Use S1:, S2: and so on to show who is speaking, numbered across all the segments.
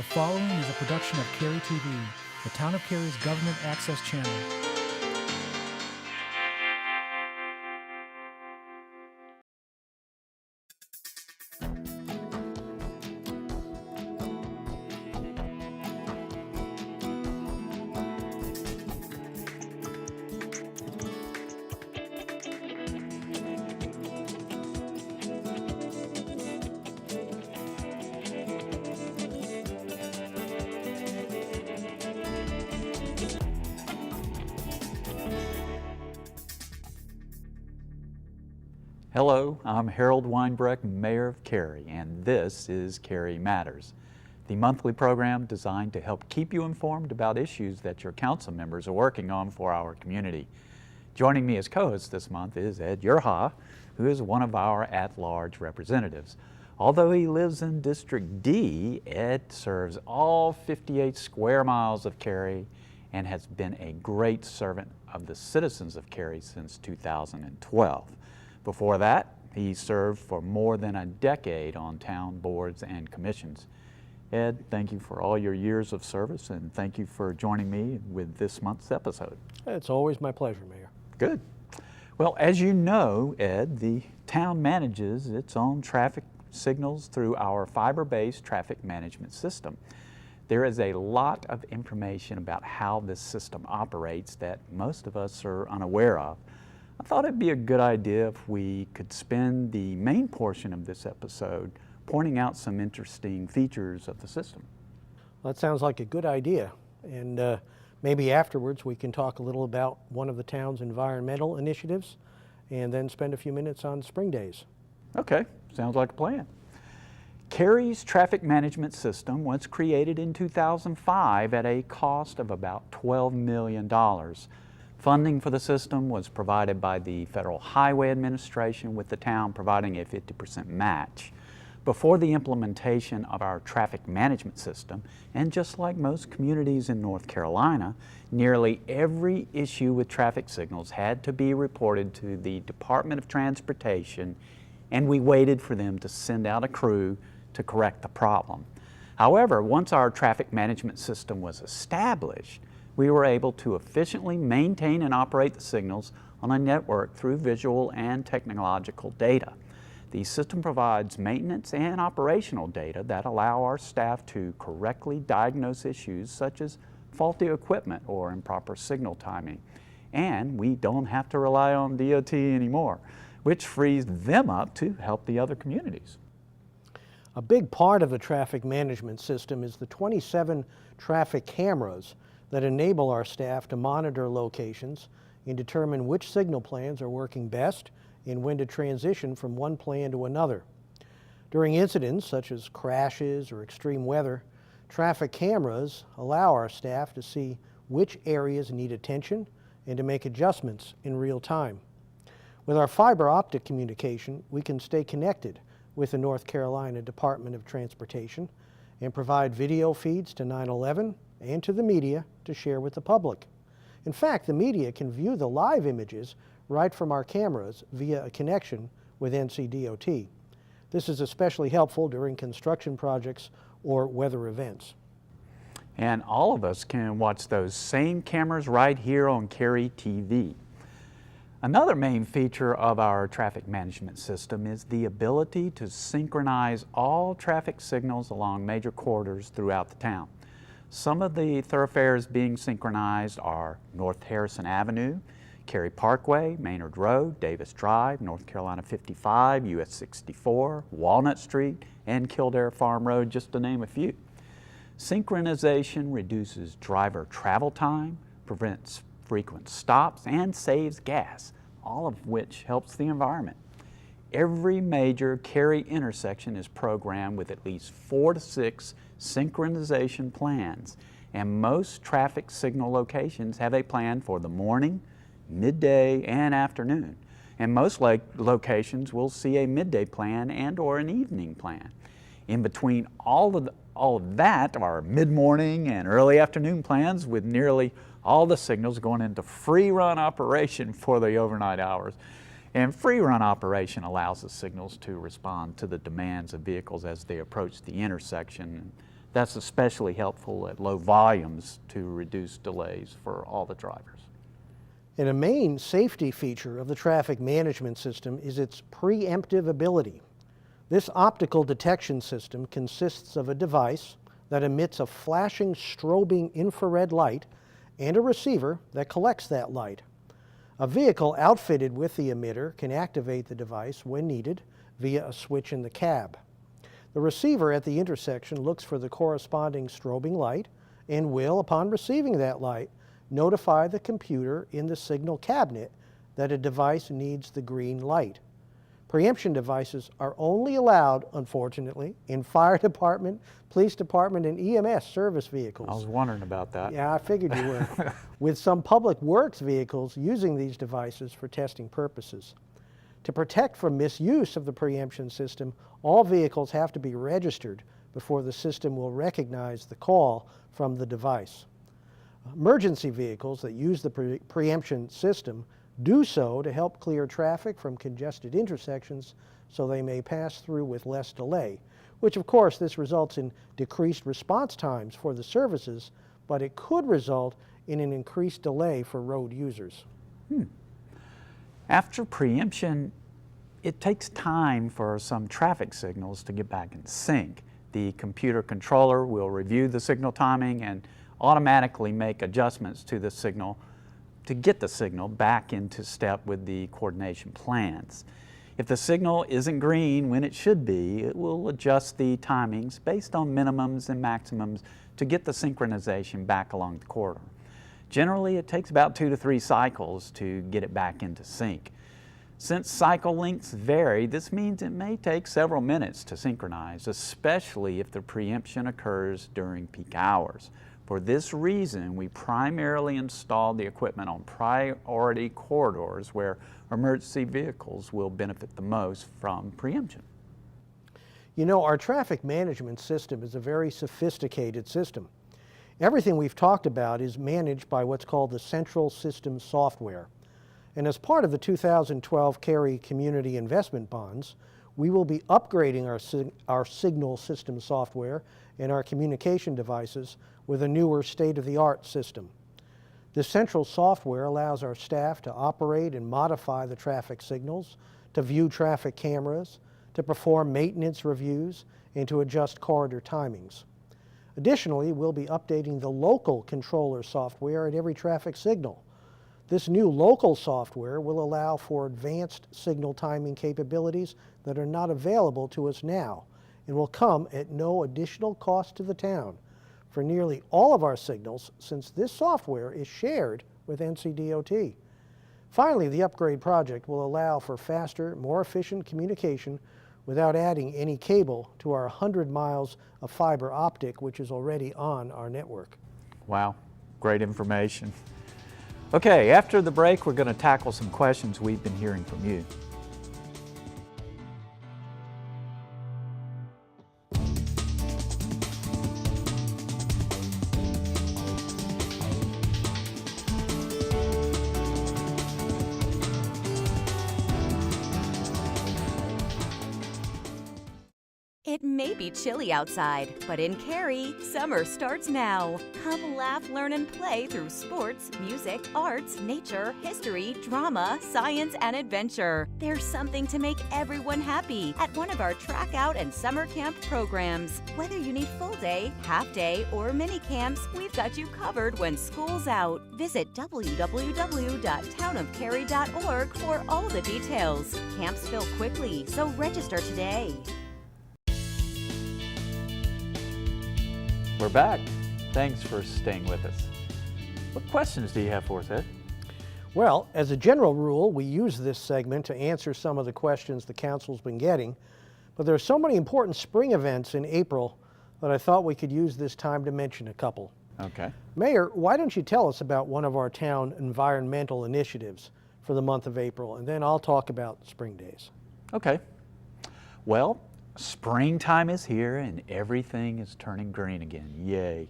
S1: The following is a production of Cary TV, the Town of Cary's government access channel.
S2: Hello, I'm Harold Weinbreeht, Mayor of Cary, and this is Cary Matters, the monthly program designed to help keep you informed about issues that your council members are working on for our community. Joining me as co-host this month is Ed Yerha, who is one of our at-large representatives. Although he lives in District D, Ed serves all 58 square miles of Cary and has been a great servant of the citizens of Cary since 2012. Before that, he served for more than a decade on town boards and commissions. Ed, thank you for all your years of service, and thank you for joining me with this month's episode.
S3: It's always my pleasure, Mayor.
S2: Good. Well, as you know, Ed, the town manages its own traffic signals through our fiber-based traffic management system. There is a lot of information about how this system operates that most of us are unaware of. I thought it'd be a good idea if we could spend the main portion of this episode pointing out some interesting features of the system.
S3: Well, that sounds like a good idea. And maybe afterwards we can talk a little about one of the town's environmental initiatives and then spend a few minutes on spring days.
S2: Okay, sounds like a plan. Cary's traffic management system was created in 2005 at a cost of about $12 million. Funding for the system was provided by the Federal Highway Administration, with the town providing a 50% match. Before the implementation of our traffic management system, and just like most communities in North Carolina, nearly every issue with traffic signals had to be reported to the Department of Transportation, and we waited for them to send out a crew to correct the problem. However, once our traffic management system was established, we were able to efficiently maintain and operate the signals on a network through visual and technological data. The system provides maintenance and operational data that allow our staff to correctly diagnose issues such as faulty equipment or improper signal timing. And we don't have to rely on DOT anymore, which frees them up to help the other communities.
S3: A big part of the traffic management system is the 27 traffic cameras that enable our staff to monitor locations and determine which signal plans are working best and when to transition from one plan to another. During incidents such as crashes or extreme weather, traffic cameras allow our staff to see which areas need attention and to make adjustments in real time. With our fiber optic communication, we can stay connected with the North Carolina Department of Transportation and provide video feeds to 911 and to the media to share with the public. In fact, the media can view the live images right from our cameras via a connection with NCDOT. This is especially helpful during construction projects or weather events.
S2: And all of us can watch those same cameras right here on Cary TV. Another main feature of our traffic management system is the ability to synchronize all traffic signals along major corridors throughout the town. Some of the thoroughfares being synchronized are North Harrison Avenue, Cary Parkway, Maynard Road, Davis Drive, North Carolina 55, US 64, Walnut Street, and Kildare Farm Road, just to name a few. Synchronization reduces driver travel time, prevents frequent stops, and saves gas, all of which helps the environment. Every major Cary intersection is programmed with at least 4 to 6 synchronization plans, and most traffic signal locations have a plan for the morning, midday, and afternoon. And most locations will see a midday plan and or an evening plan. In between all of that are mid-morning and early afternoon plans, with nearly all the signals going into free run operation for the overnight hours. And free run operation allows the signals to respond to the demands of vehicles as they approach the intersection. That's especially helpful at low volumes to reduce delays for all the drivers.
S3: And a main safety feature of the traffic management system is its preemptive ability. This optical detection system consists of a device that emits a flashing, strobing infrared light and a receiver that collects that light. A vehicle outfitted with the emitter can activate the device when needed via a switch in the cab. The receiver at the intersection looks for the corresponding strobing light and will, upon receiving that light, notify the computer in the signal cabinet that a device needs the green light. Preemption devices are only allowed, unfortunately, in fire department, police department, and EMS service vehicles.
S2: I was wondering about that.
S3: Yeah, I figured you would. With some public works vehicles using these devices for testing purposes. To protect from misuse of the preemption system, all vehicles have to be registered before the system will recognize the call from the device. Emergency vehicles that use the preemption system do so to help clear traffic from congested intersections so they may pass through with less delay, which of course this results in decreased response times for the services, but it could result in an increased delay for road users.
S2: After preemption, it takes time for some traffic signals to get back in sync. The computer controller will review the signal timing and automatically make adjustments to the signal to get the signal back into step with the coordination plans. If the signal isn't green when it should be, it will adjust the timings based on minimums and maximums to get the synchronization back along the corridor. Generally, it takes about 2 to 3 cycles to get it back into sync. Since cycle lengths vary, this means it may take several minutes to synchronize, especially if the preemption occurs during peak hours. For this reason, we primarily install the equipment on priority corridors where emergency vehicles will benefit the most from preemption.
S3: You know, our traffic management system is a very sophisticated system. Everything we've talked about is managed by what's called the Central System Software. And as part of the 2012 Cary Community Investment Bonds, we will be upgrading our signal system software and our communication devices with a newer state-of-the-art system. This central software allows our staff to operate and modify the traffic signals, to view traffic cameras, to perform maintenance reviews, and to adjust corridor timings. Additionally, we'll be updating the local controller software at every traffic signal. This new local software will allow for advanced signal timing capabilities that are not available to us now and will come at no additional cost to the town for nearly all of our signals, since this software is shared with NCDOT. Finally, the upgrade project will allow for faster, more efficient communication without adding any cable to our 100 miles of fiber optic, which is already on our network.
S2: Wow, great information. Okay, after the break, we're going to tackle some questions we've been hearing from you.
S4: It may be chilly outside, but in Cary, summer starts now. Come laugh, learn, and play through sports, music, arts, nature, history, drama, science, and adventure. There's something to make everyone happy at one of our track out and summer camp programs. Whether you need full day, half day, or mini camps, we've got you covered when school's out. Visit www.townofcary.org for all the details. Camps fill quickly, so register today.
S2: We're back. Thanks for staying with us. What questions do you have for us, Ed?
S3: Well, as a general rule, we use this segment to answer some of the questions the council's been getting, but there are so many important spring events in April that I thought we could use this time to mention a couple.
S2: Okay.
S3: Mayor, why don't you tell us about one of our town environmental initiatives for the month of April, and then I'll talk about spring days.
S2: Okay. Well, springtime is here and everything is turning green again. Yay.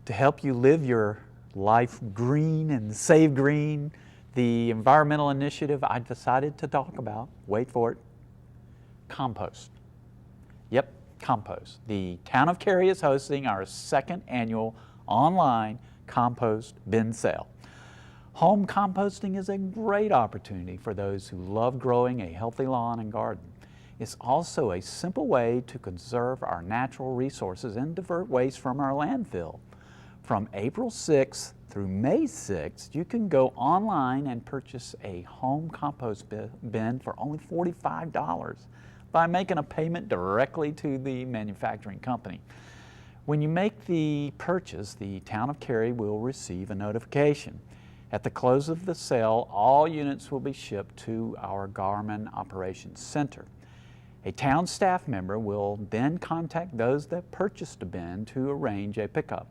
S2: To help you live your life green and save green, the environmental initiative I decided to talk about, wait for it, compost. Yep, Compost. The Town of Cary is hosting our second annual online compost bin sale. Home composting is a great opportunity for those who love growing a healthy lawn and garden. It's also a simple way to conserve our natural resources and divert waste from our landfill. From April 6th through May 6th, you can go online and purchase a home compost bin for only $45 by making a payment directly to the manufacturing company. When you make the purchase, the Town of Cary will receive a notification. At the close of the sale, all units will be shipped to our Garmin Operations Center. A town staff member will then contact those that purchased a bin to arrange a pickup.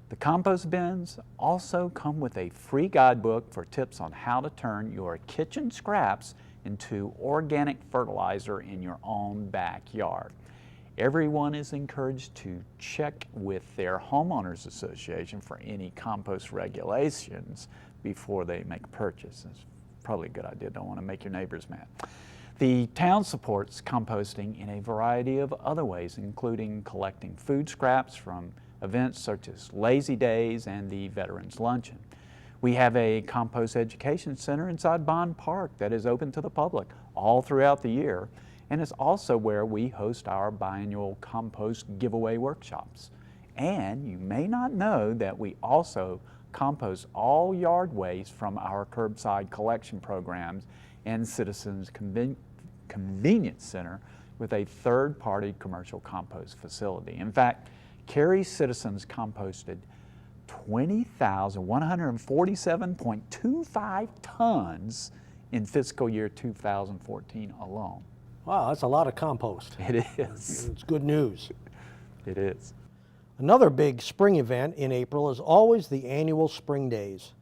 S2: The compost bins also come with a free guidebook for tips on how to turn your kitchen scraps into organic fertilizer in your own backyard. Everyone is encouraged to check with their homeowners association for any compost regulations before they make a purchase. It's probably a good idea. Don't want to make your neighbors mad. The town supports composting in a variety of other ways, including collecting food scraps from events such as Lazy Days and the Veterans Luncheon. We have a compost education center inside Bond Park that is open to the public all throughout the year, and it's also where we host our biannual compost giveaway workshops. And you may not know that we also compost all yard waste from our curbside collection programs and Citizens Convenience Center with a third-party commercial compost facility. In fact, Cary citizens composted 20,147.25 tons in fiscal year 2014 alone.
S3: Wow, that's a lot of compost.
S2: It is.
S3: It's good news.
S2: It is.
S3: Another big spring event in April is always the annual Spring Days.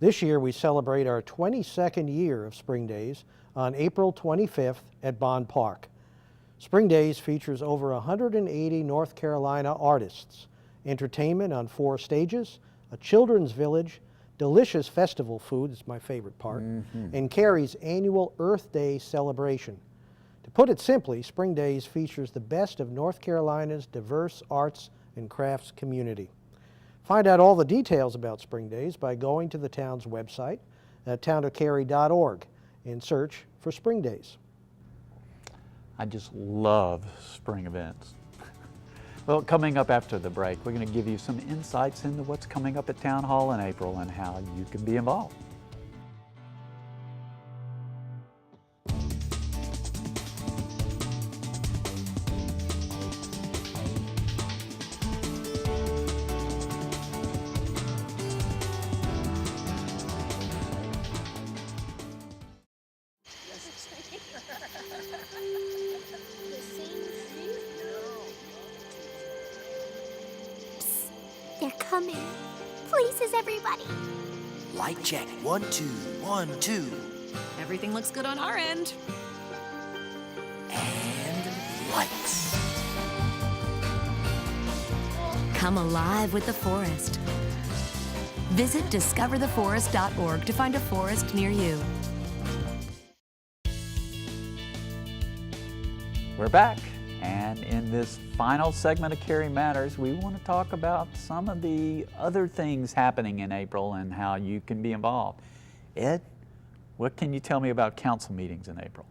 S3: This year we celebrate our 22nd year of Spring Days on April 25th at Bond Park. Spring Days features over 180 North Carolina artists, entertainment on 4 stages, a children's village, delicious festival food, it's my favorite part, and Cary's annual Earth Day celebration. To put it simply, Spring Days features the best of North Carolina's diverse arts and crafts community. Find out all the details about Spring Days by going to the town's website at townofcary.org and search for Spring Days.
S2: I just love spring events. Well, coming up after the break, we're going to give you some insights into what's coming up at Town Hall in April and how you can be involved.
S5: They're coming. Places, everybody.
S6: Light check. 1, 2, 1, 2.
S7: Everything looks good on our end.
S6: And lights.
S7: Come alive with the forest. Visit discovertheforest.org to find a forest near you.
S2: We're back, and in this final segment of Cary Matters, we want to talk about some of the other things happening in April and how you can be involved. Ed, what can you tell me about council meetings in April?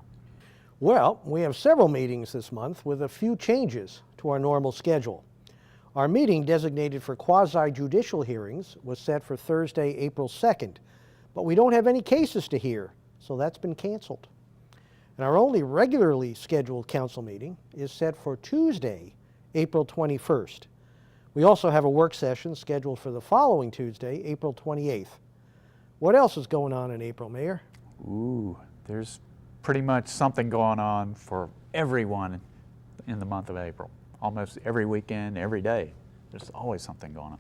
S3: Well, we have several meetings this month with a few changes to our normal schedule. Our meeting designated for quasi-judicial hearings was set for Thursday, April 2nd, but we don't have any cases to hear, so that's been canceled. And our only regularly scheduled council meeting is set for Tuesday, April 21st. We also have a work session scheduled for the following Tuesday, April 28th. What else is going on in April, Mayor?
S2: Ooh, there's pretty much something going on for everyone in the month of April. Almost every weekend, every day, there's always something going on.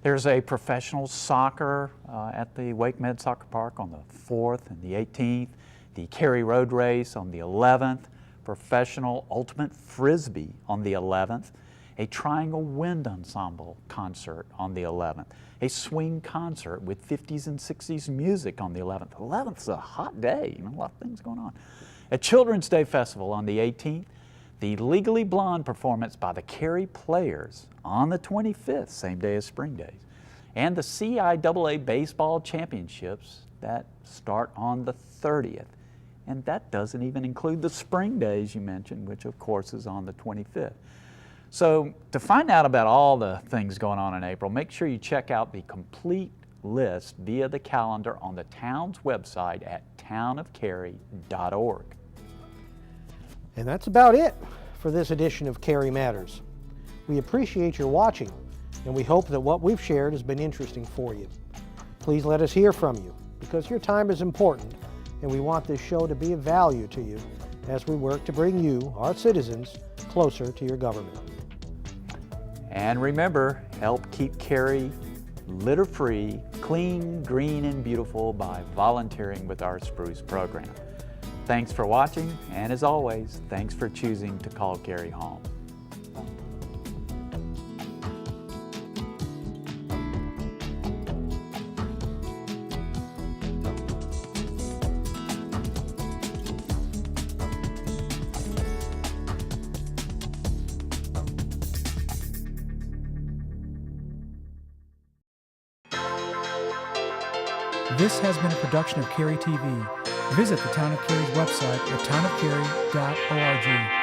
S2: There's a professional soccer at the Wake Med Soccer Park on the 4th and the 18th. The Cary Road Race on the 11th, professional ultimate frisbee on the 11th, a triangle wind ensemble concert on the 11th, a swing concert with 50s and 60s music on the 11th. 11th is a hot day, a lot of things going on. A Children's Day Festival on the 18th, the Legally Blonde performance by the Cary Players on the 25th, same day as Spring Days, and the CIAA Baseball Championships that start on the 30th. And that doesn't even include the Spring Days you mentioned, which of course is on the 25th. So to find out about all the things going on in April, make sure you check out the complete list via the calendar on the town's website at townofcary.org.
S3: And that's about it for this edition of Cary Matters. We appreciate your watching, and we hope that what we've shared has been interesting for you. Please let us hear from you, because your time is important, and we want this show to be of value to you as we work to bring you, our citizens, closer to your government.
S2: And remember, help keep Cary litter-free, clean, green, and beautiful by volunteering with our Spruce program. Thanks for watching, and as always, thanks for choosing to call Cary home.
S1: This has been a production of Cary TV. Visit the Town of Cary's website at townofcary.org.